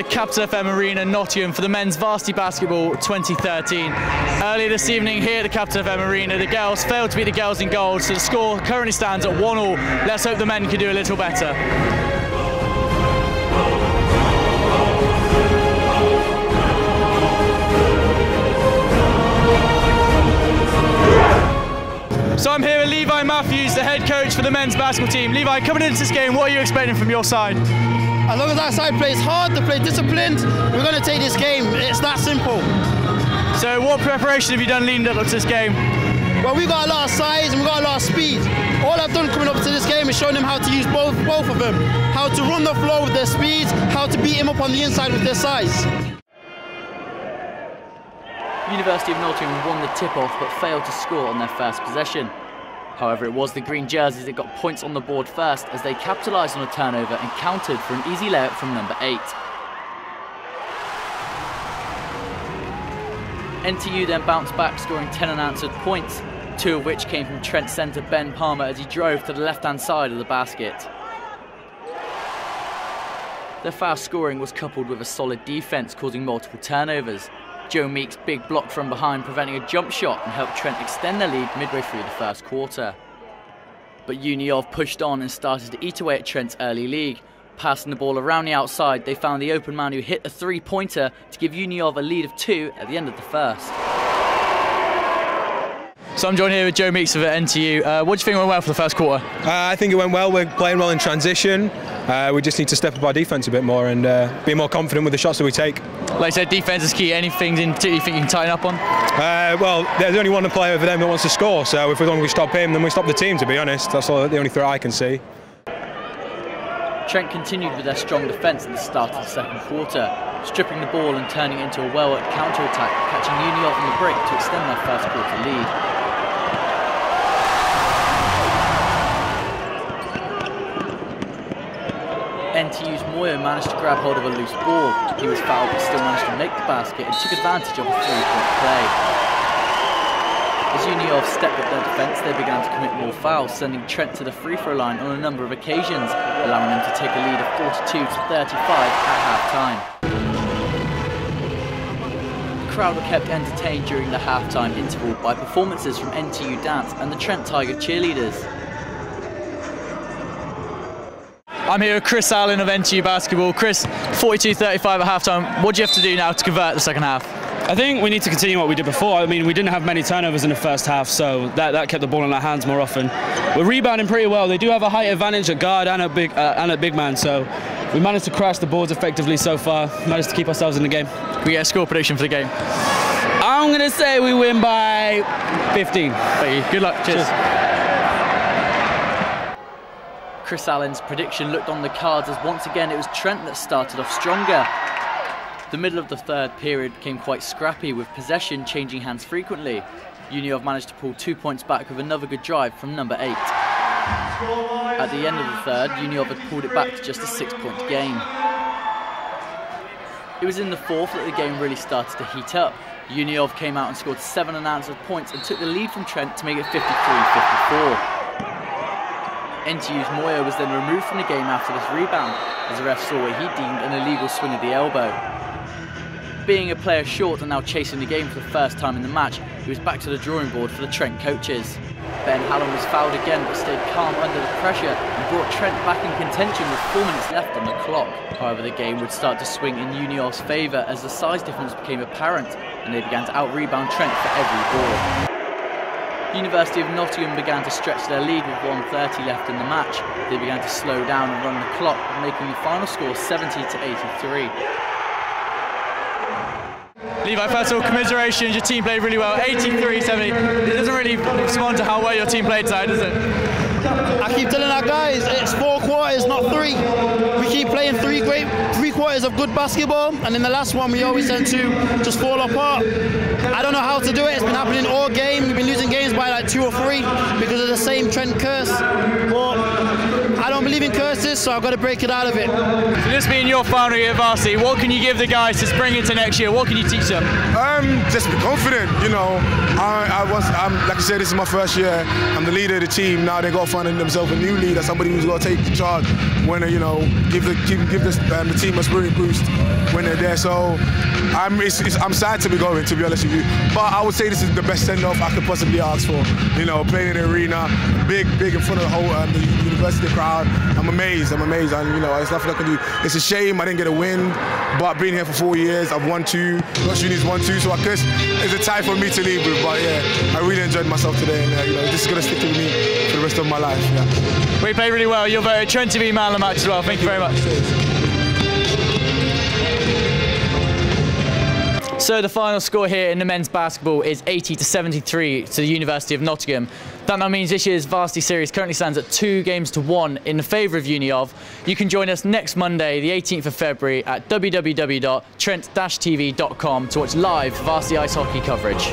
the Capital FM Arena Nottingham for the men's Varsity Basketball 2013. Earlier this evening here at the Capital FM Arena, the girls failed to beat the girls in goals, so the score currently stands at 1-1. Let's hope the men can do a little better. So I'm here with Levi Matthews, the head coach for the men's basketball team. Levi, coming into this game, what are you expecting from your side? As long as our side plays hard, they play disciplined, we're going to take this game. It's that simple. So what preparation have you done leading up to this game? Well, we've got a lot of size and we've got a lot of speed. All I've done coming up to this game is showing them how to use both of them. How to run the floor with their speed, how to beat him up on the inside with their size. University of Nottingham won the tip-off but failed to score on their first possession. However, it was the green jerseys that got points on the board first as they capitalised on a turnover and countered for an easy layup from number 8. NTU then bounced back, scoring 10 unanswered points, 2 of which came from Trent centre Ben Palmer as he drove to the left-hand side of the basket. Their fast scoring was coupled with a solid defence, causing multiple turnovers. Joe Meek's big block from behind preventing a jump shot and helped Trent extend their lead midway through the first quarter. But Uni of pushed on and started to eat away at Trent's early lead. Passing the ball around the outside, they found the open man who hit a three-pointer to give Uni of a lead of 2 at the end of the first. So I'm joined here with Joe Meeks of NTU. What do you think went well for the first quarter? I think it went well. We're playing well in transition. We just need to step up our defence a bit more and be more confident with the shots that we take. Like I said, defence is key. Anything in particular you think you can tighten up on? Well, there's only one player over them that wants to score, so if we stop him, then we stop the team, to be honest. That's the only threat I can see. Trent continued with their strong defence at the start of the second quarter, stripping the ball and turning it into a well-worked counter-attack, catching Uni off on the break to extend their first quarter lead. NTU's Moyo managed to grab hold of a loose ball. He was fouled but still managed to make the basket and took advantage of a three-point play. As Uniov stepped up their defence, they began to commit more fouls, sending Trent to the free-throw line on a number of occasions, allowing them to take a lead of 42 to 35 at half-time. The crowd were kept entertained during the half-time interval by performances from NTU Dance and the Trent Tiger cheerleaders. I'm here with Chris Allen of NTU Basketball. Chris, 42-35 at half-time. What do you have to do now to convert the second half? I think we need to continue what we did before. I mean, we didn't have many turnovers in the first half, so that kept the ball in our hands more often. We're rebounding pretty well. They do have a height advantage at guard and at big man, so we managed to crash the boards effectively so far. Managed to keep ourselves in the game. Can we get a score prediction for the game? I'm going to say we win by 15. Thank you. Good luck. Cheers. Chris Allen's prediction looked on the cards as once again it was Trent that started off stronger. The middle of the third period became quite scrappy, with possession changing hands frequently. Uniov managed to pull 2 points back with another good drive from number 8. At the end of the third, Uniov had pulled it back to just a 6-point game. It was in the fourth that the game really started to heat up. Uniov came out and scored 7 unanswered points and took the lead from Trent to make it 53-54. NTU's Moyo was then removed from the game after this rebound, as the ref saw what he deemed an illegal swing of the elbow. Being a player short and now chasing the game for the first time in the match, he was back to the drawing board for the Trent coaches. Ben Hallam was fouled again but stayed calm under the pressure and brought Trent back in contention with 4 minutes left on the clock. However, the game would start to swing in Uniov's favour as the size difference became apparent and they began to out-rebound Trent for every ball. University of Nottingham began to stretch their lead with 1:30 left in the match. They began to slow down and run the clock, making the final score 70 to 83. Levi, first of all, commiserations. Your team played really well. 83-70. It doesn't really respond to how well your team played tonight, does it? I keep telling our guys, it's 4 quarters, not 3. We keep playing 3 quarters of good basketball, and in the last one we always tend to just fall apart. I don't know how to do it. It's been happening all game. We've been losing games by like 2 or 3 because of the same Trent curse. But I don't believe in curses, so I've got to break it out of it. So this being your final year at Varsity, what can you give the guys to spring into next year? What can you teach them? Just be confident, you know. I'm like I said, this is my first year. I'm the leader of the team. Now they got to find finding themselves a new leader, somebody who's got to take charge when you know, give the team a spirit boost when they're there. So I'm sad to be going, to be honest with you. But I would say this is the best send-off I could possibly ask for. You know, playing in the arena, big in front of the whole the university crowd. I'm amazed, and you know, there's nothing I can do. It's a shame I didn't get a win, but being here for 4 years, I've won 2. Ross Uni's won 2, so I guess it's a time for me to leave with. But yeah, I really enjoyed myself today, and you know, this is gonna stick with me for the rest of my life. Yeah. We played really well. You're voted Trent TV man of the match as well. Thank you very much. So the final score here in the men's basketball is 80-73 to the University of Nottingham. That now means this year's Varsity series currently stands at 2-1 in the favour of Uni of. You can join us next Monday, the 18th of February at www.trent-tv.com to watch live Varsity ice hockey coverage.